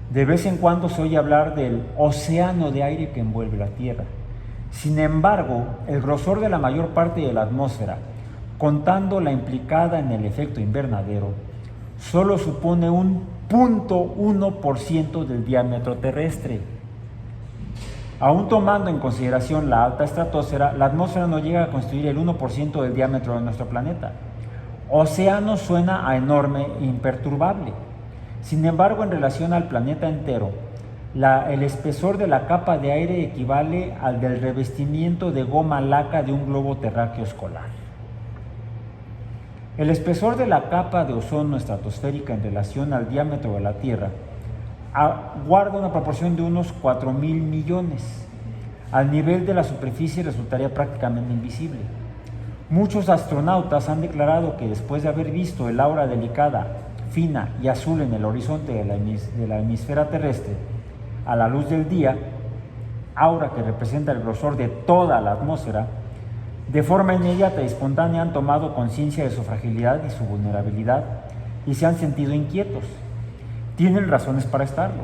De vez en cuando se oye hablar del océano de aire que envuelve la Tierra. Sin embargo, el grosor de la mayor parte de la atmósfera, contando la implicada en el efecto invernadero, solo supone un 0.1% del diámetro terrestre. Aún tomando en consideración la alta estratosfera, la atmósfera no llega a constituir el 1% del diámetro de nuestro planeta. Océano suena a enorme e imperturbable. Sin embargo, en relación al planeta entero, el espesor de la capa de aire equivale al del revestimiento de goma laca de un globo terráqueo escolar. El espesor de la capa de ozono estratosférica en relación al diámetro de la Tierra guarda una proporción de unos 4.000 millones. Al nivel de la superficie resultaría prácticamente invisible. Muchos astronautas han declarado que después de haber visto el aura delicada, fina y azul en el horizonte de la hemisfera terrestre a la luz del día, aura que representa el grosor de toda la atmósfera, de forma inmediata y espontánea han tomado conciencia de su fragilidad y su vulnerabilidad y se han sentido inquietos. Tienen razones para estarlo.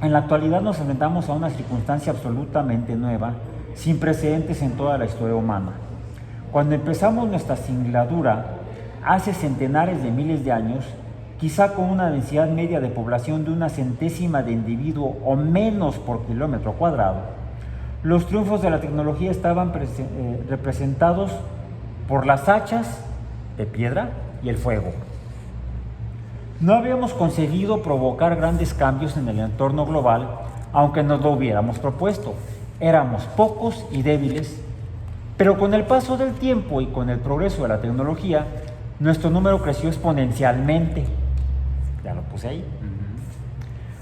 En la actualidad nos enfrentamos a una circunstancia absolutamente nueva, sin precedentes en toda la historia humana. Cuando empezamos nuestra singladura, hace centenares de miles de años, quizá con una densidad media de población de una centésima de individuo o menos por kilómetro cuadrado, los triunfos de la tecnología estaban representados por las hachas de piedra y el fuego. No habíamos conseguido provocar grandes cambios en el entorno global, aunque nos lo hubiéramos propuesto. Éramos pocos y débiles, pero con el paso del tiempo y con el progreso de la tecnología, nuestro número creció exponencialmente. Ya lo puse ahí.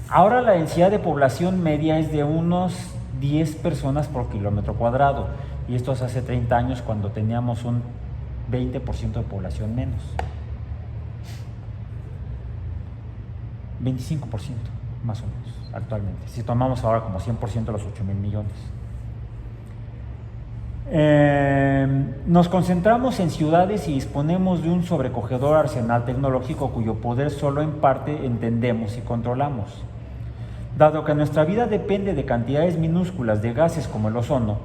Ahora la densidad de población media es de unos 10 personas por kilómetro cuadrado, y esto es hace 30 años cuando teníamos un 20% de población menos. 25% más o menos actualmente, si tomamos ahora como 100% los 8.000 millones. Nos concentramos en ciudades y disponemos de un sobrecogedor arsenal tecnológico cuyo poder solo en parte entendemos y controlamos. Dado que nuestra vida depende de cantidades minúsculas de gases como el ozono,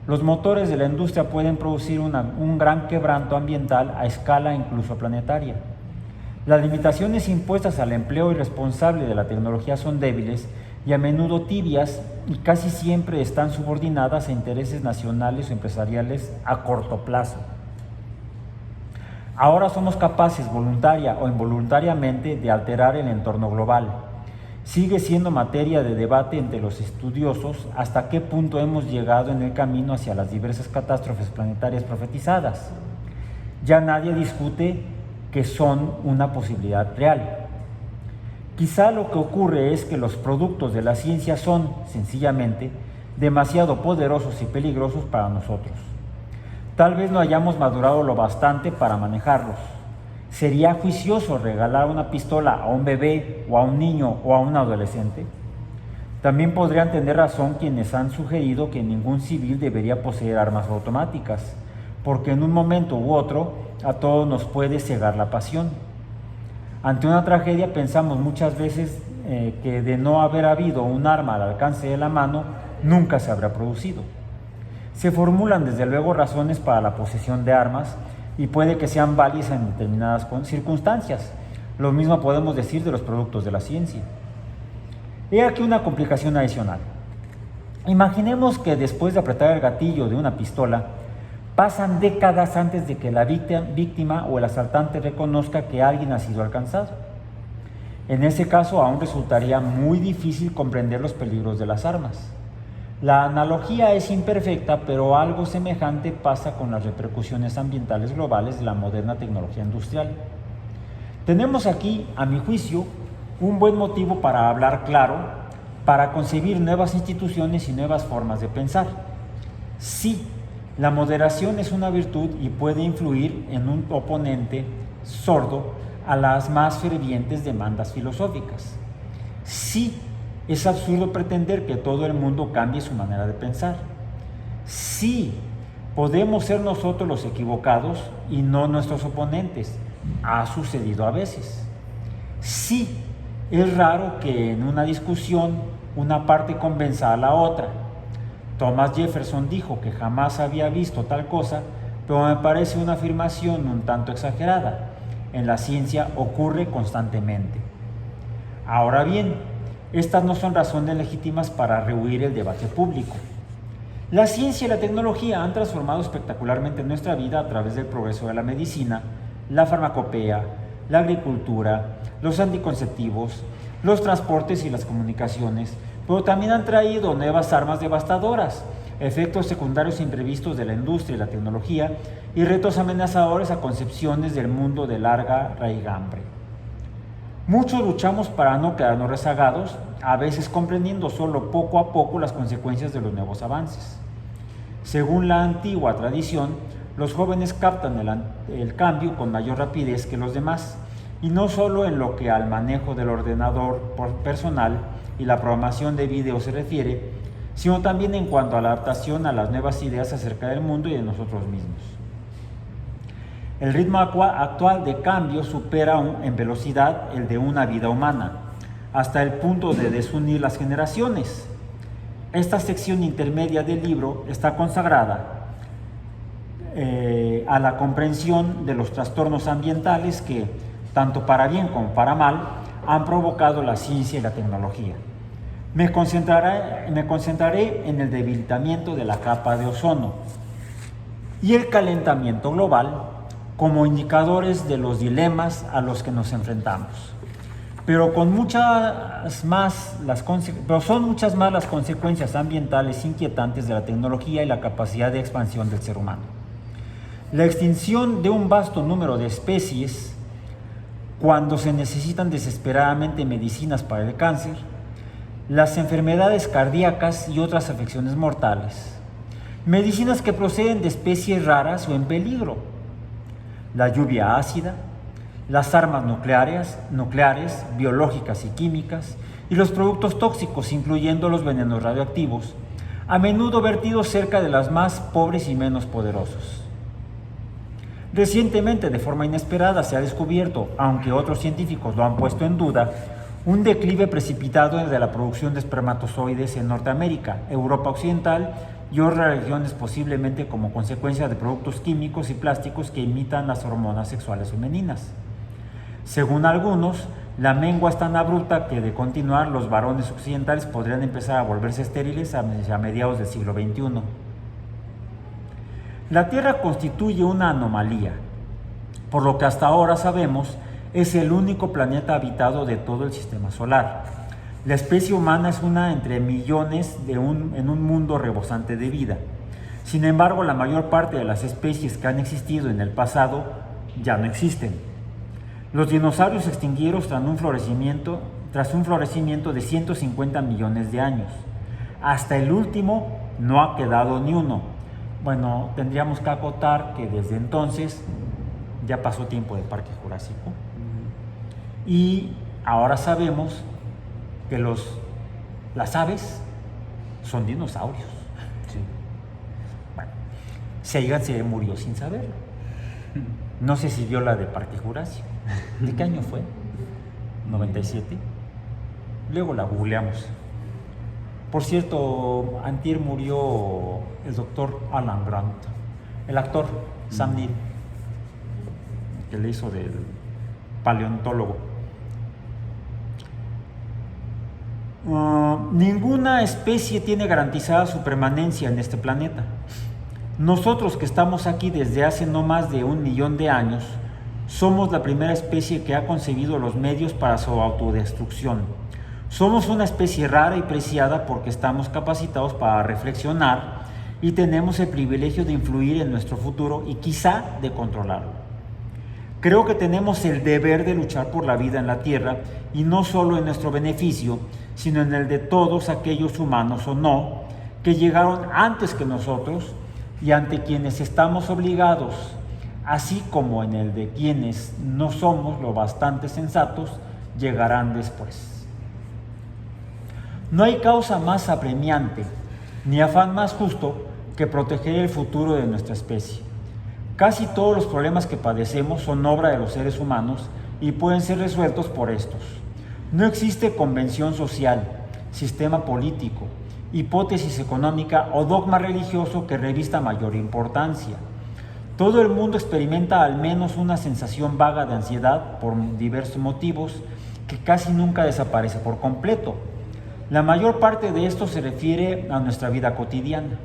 los motores de la industria pueden producir un gran quebranto ambiental a escala incluso planetaria. Las limitaciones impuestas al empleo irresponsable de la tecnología son débiles y a menudo tibias y casi siempre están subordinadas a intereses nacionales o empresariales a corto plazo. Ahora somos capaces, voluntaria o involuntariamente, de alterar el entorno global. Sigue siendo materia de debate entre los estudiosos hasta qué punto hemos llegado en el camino hacia las diversas catástrofes planetarias profetizadas. Ya nadie discute que son una posibilidad real. Quizá lo que ocurre es que los productos de la ciencia son, sencillamente, demasiado poderosos y peligrosos para nosotros. Tal vez no hayamos madurado lo bastante para manejarlos. ¿Sería juicioso regalar una pistola a un bebé o a un niño o a un adolescente? También podrían tener razón quienes han sugerido que ningún civil debería poseer armas automáticas, porque en un momento u otro a todos nos puede cegar la pasión. Ante una tragedia pensamos muchas veces que de no haber habido un arma al alcance de la mano, nunca se habrá producido. Se formulan desde luego razones para la posesión de armas y puede que sean válidas en determinadas circunstancias. Lo mismo podemos decir de los productos de la ciencia. He aquí una complicación adicional. Imaginemos que después de apretar el gatillo de una pistola, pasan décadas antes de que la víctima o el asaltante reconozca que alguien ha sido alcanzado. En ese caso aún resultaría muy difícil comprender los peligros de las armas. La analogía es imperfecta, pero algo semejante pasa con las repercusiones ambientales globales de la moderna tecnología industrial. Tenemos aquí, a mi juicio, un buen motivo para hablar claro, para concebir nuevas instituciones y nuevas formas de pensar. Sí, la moderación es una virtud y puede influir en un oponente sordo a las más fervientes demandas filosóficas. Sí, es absurdo pretender que todo el mundo cambie su manera de pensar. Sí, podemos ser nosotros los equivocados y no nuestros oponentes. Ha sucedido a veces. Sí, es raro que en una discusión una parte convenza a la otra. Thomas Jefferson dijo que jamás había visto tal cosa, pero me parece una afirmación un tanto exagerada. En la ciencia ocurre constantemente. Ahora bien, estas no son razones legítimas para rehuir el debate público. La ciencia y la tecnología han transformado espectacularmente nuestra vida a través del progreso de la medicina, la farmacopea, la agricultura, los anticonceptivos, los transportes y las comunicaciones, pero también han traído nuevas armas devastadoras, efectos secundarios imprevistos de la industria y la tecnología y retos amenazadores a concepciones del mundo de larga raigambre. Muchos luchamos para no quedarnos rezagados, a veces comprendiendo solo poco a poco las consecuencias de los nuevos avances. Según la antigua tradición, los jóvenes captan el cambio con mayor rapidez que los demás, y no solo en lo que al manejo del ordenador personal y la programación de vídeo se refiere, sino también en cuanto a la adaptación a las nuevas ideas acerca del mundo y de nosotros mismos. El ritmo actual de cambio supera en velocidad el de una vida humana, hasta el punto de desunir las generaciones. Esta sección intermedia del libro está consagrada a la comprensión de los trastornos ambientales que, tanto para bien como para mal, han provocado la ciencia y la tecnología. Me concentraré en el debilitamiento de la capa de ozono y el calentamiento global como indicadores de los dilemas a los que nos enfrentamos. Pero son muchas más las consecuencias ambientales inquietantes de la tecnología y la capacidad de expansión del ser humano. La extinción de un vasto número de especies, cuando se necesitan desesperadamente medicinas para el cáncer, las enfermedades cardíacas y otras afecciones mortales, medicinas que proceden de especies raras o en peligro, la lluvia ácida, las armas nucleares, biológicas y químicas, y los productos tóxicos, incluyendo los venenos radioactivos, a menudo vertidos cerca de las más pobres y menos poderosos. Recientemente, de forma inesperada, se ha descubierto, aunque otros científicos lo han puesto en duda, un declive precipitado de la producción de espermatozoides en Norteamérica, Europa Occidental y otras regiones, posiblemente como consecuencia de productos químicos y plásticos que imitan las hormonas sexuales femeninas. Según algunos, la mengua es tan abrupta que de continuar los varones occidentales podrían empezar a volverse estériles a mediados del siglo XXI. La Tierra constituye una anomalía, por lo que hasta ahora sabemos es el único planeta habitado de todo el sistema solar. La especie humana es una entre millones en un mundo rebosante de vida. Sin embargo, la mayor parte de las especies que han existido en el pasado ya no existen. Los dinosaurios se extinguieron tras un florecimiento de 150 millones de años. Hasta el último no ha quedado ni uno. Bueno, tendríamos que acotar que desde entonces ya pasó tiempo de Parque Jurásico y ahora sabemos que las aves son dinosaurios. Sí. Bueno, Sagan se murió sin saberlo. No sé si vio la de Parque Jurásico. ¿De qué año fue? 97. Luego la googleamos. Por cierto, antier murió el doctor Alan Grant, el actor Sam Neill, que le hizo del paleontólogo. Ninguna especie tiene garantizada su permanencia en este planeta. Nosotros que estamos aquí desde hace no más de 1 millón de años, somos la primera especie que ha concebido los medios para su autodestrucción. Somos una especie rara y preciada porque estamos capacitados para reflexionar y tenemos el privilegio de influir en nuestro futuro y quizá de controlarlo. Creo que tenemos el deber de luchar por la vida en la Tierra y no solo en nuestro beneficio, sino en el de todos aquellos humanos o no que llegaron antes que nosotros y ante quienes estamos obligados, así como en el de quienes no somos lo bastante sensatos, llegarán después. No hay causa más apremiante ni afán más justo que proteger el futuro de nuestra especie. Casi todos los problemas que padecemos son obra de los seres humanos y pueden ser resueltos por estos. No existe convención social, sistema político, hipótesis económica o dogma religioso que revista mayor importancia. Todo el mundo experimenta al menos una sensación vaga de ansiedad por diversos motivos que casi nunca desaparece por completo. La mayor parte de esto se refiere a nuestra vida cotidiana.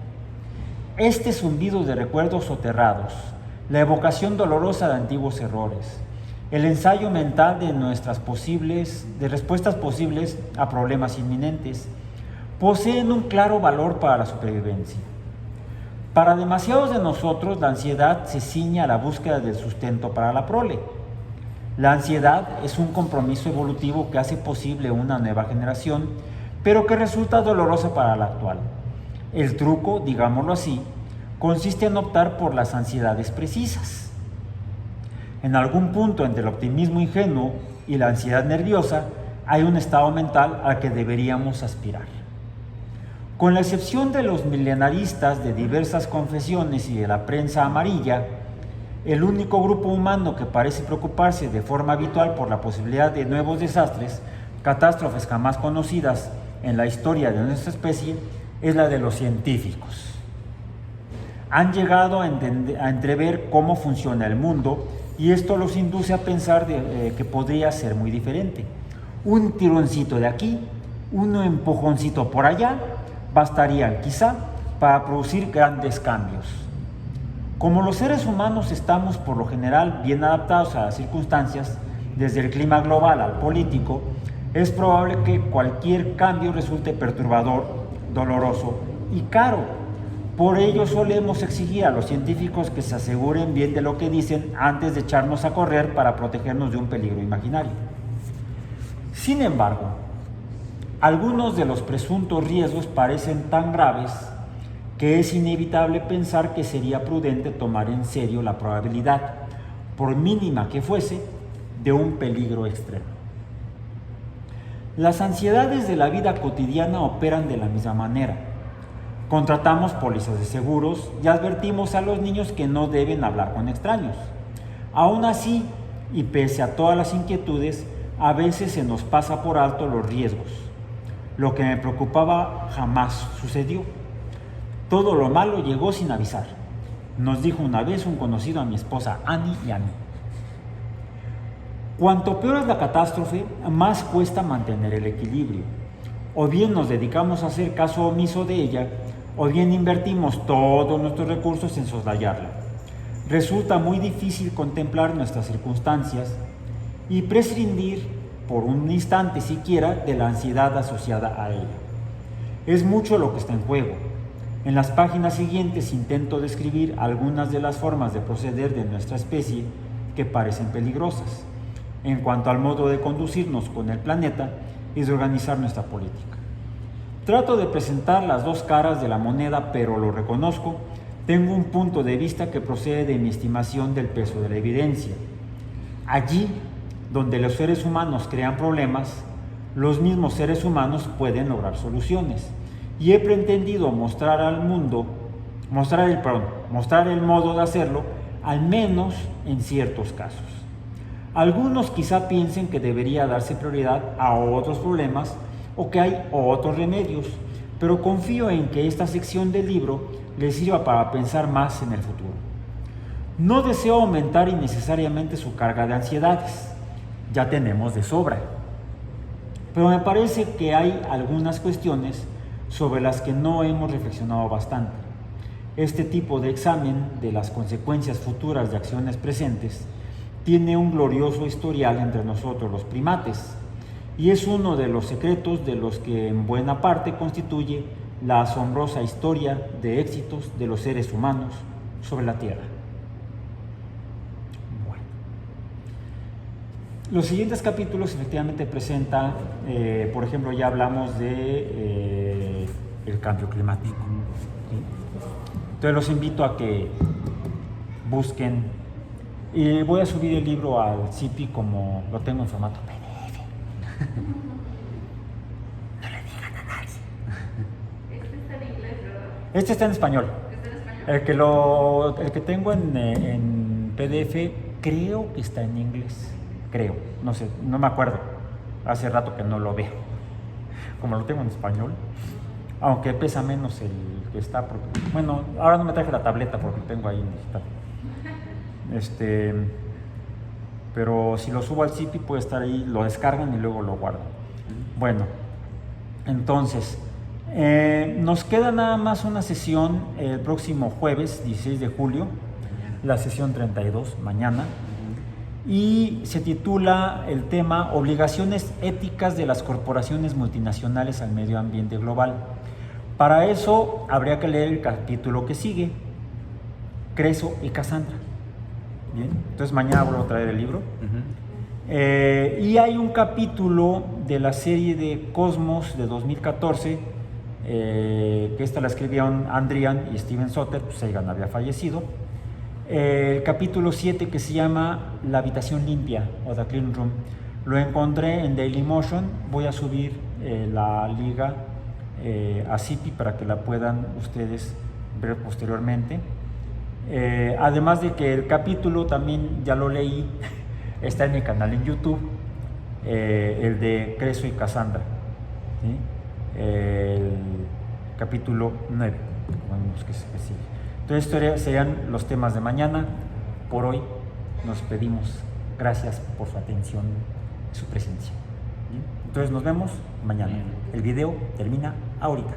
Este zumbido de recuerdos soterrados, la evocación dolorosa de antiguos errores, el ensayo mental de respuestas posibles a problemas inminentes, poseen un claro valor para la supervivencia. Para demasiados de nosotros, la ansiedad se ciñe a la búsqueda del sustento para la prole. La ansiedad es un compromiso evolutivo que hace posible una nueva generación, pero que resulta dolorosa para la actual. El truco, digámoslo así, consiste en optar por las ansiedades precisas. En algún punto entre el optimismo ingenuo y la ansiedad nerviosa hay un estado mental al que deberíamos aspirar. Con la excepción de los milenaristas de diversas confesiones y de la prensa amarilla, el único grupo humano que parece preocuparse de forma habitual por la posibilidad de nuevos desastres, catástrofes jamás conocidas en la historia de nuestra especie, es la de los científicos. Han llegado a entrever cómo funciona el mundo y esto los induce a pensar que podría ser muy diferente. Un tironcito de aquí, un empujoncito por allá, bastarían quizá para producir grandes cambios. Como los seres humanos estamos por lo general bien adaptados a las circunstancias, desde el clima global al político, es probable que cualquier cambio resulte perturbador, doloroso y caro. Por ello solemos exigir a los científicos que se aseguren bien de lo que dicen antes de echarnos a correr para protegernos de un peligro imaginario. Sin embargo, algunos de los presuntos riesgos parecen tan graves que es inevitable pensar que sería prudente tomar en serio la probabilidad, por mínima que fuese, de un peligro extremo. Las ansiedades de la vida cotidiana operan de la misma manera. Contratamos pólizas de seguros y advertimos a los niños que no deben hablar con extraños. Aún así, y pese a todas las inquietudes, a veces se nos pasa por alto los riesgos. Lo que me preocupaba jamás sucedió. Todo lo malo llegó sin avisar, nos dijo una vez un conocido a mi esposa Annie y a mí. Cuanto peor es la catástrofe, más cuesta mantener el equilibrio. O bien nos dedicamos a hacer caso omiso de ella, o bien invertimos todos nuestros recursos en soslayarla. Resulta muy difícil contemplar nuestras circunstancias y prescindir por un instante siquiera de la ansiedad asociada a ella. Es mucho lo que está en juego. En las páginas siguientes intento describir algunas de las formas de proceder de nuestra especie que parecen peligrosas, en cuanto al modo de conducirnos con el planeta y de organizar nuestra política. Trato de presentar las dos caras de la moneda, pero lo reconozco, tengo un punto de vista que procede de mi estimación del peso de la evidencia. Allí, donde los seres humanos crean problemas, los mismos seres humanos pueden lograr soluciones. Y he pretendido mostrar el modo de hacerlo, al menos en ciertos casos. Algunos quizá piensen que debería darse prioridad a otros problemas o que hay otros remedios, pero confío en que esta sección del libro les sirva para pensar más en el futuro. No deseo aumentar innecesariamente su carga de ansiedades, ya tenemos de sobra, pero me parece que hay algunas cuestiones sobre las que no hemos reflexionado bastante. Este tipo de examen de las consecuencias futuras de acciones presentes tiene un glorioso historial entre nosotros los primates, y es uno de los secretos de los que en buena parte constituye la asombrosa historia de éxitos de los seres humanos sobre la Tierra. Bueno. Los siguientes capítulos efectivamente presentan, por ejemplo, ya hablamos de el cambio climático. ¿Sí? Entonces los invito a que busquen, y voy a subir el libro al CIPI como lo tengo en formato PDF. No le digan a nadie. Este está en inglés, ¿verdad? Este está en español. Está en español. El que tengo en PDF creo que está en inglés. Creo, no sé, no me acuerdo. Hace rato que no lo veo. Como lo tengo en español, aunque pesa menos el que está. Porque, bueno, ahora no me traje la tableta porque lo tengo ahí en digital. Pero si lo subo al CIPI puede estar ahí, lo descargan y luego lo guardan. Bueno, entonces nos queda nada más una sesión el próximo jueves 16 de julio, la sesión 32, mañana, y se titula el tema Obligaciones éticas de las corporaciones multinacionales al medio ambiente global. Para eso habría que leer el capítulo que sigue, Creso y Cassandra. Bien, entonces mañana vuelvo a traer el libro. Y hay un capítulo de la serie de Cosmos de 2014, que esta la escribieron Andrian y Steven Soter, pues Sagan había fallecido. El capítulo 7 que se llama La habitación limpia o The Clean Room. Lo encontré en Dailymotion, voy a subir la liga a CIPI para que la puedan ustedes ver posteriormente. Además de que el capítulo también ya lo leí, está en mi canal en YouTube, el de Creso y Cassandra, ¿sí? El capítulo 9, que sigue. Entonces estos serían los temas de mañana. Por hoy nos pedimos gracias por su atención y su presencia. ¿Sí? Entonces nos vemos mañana. El video termina ahorita.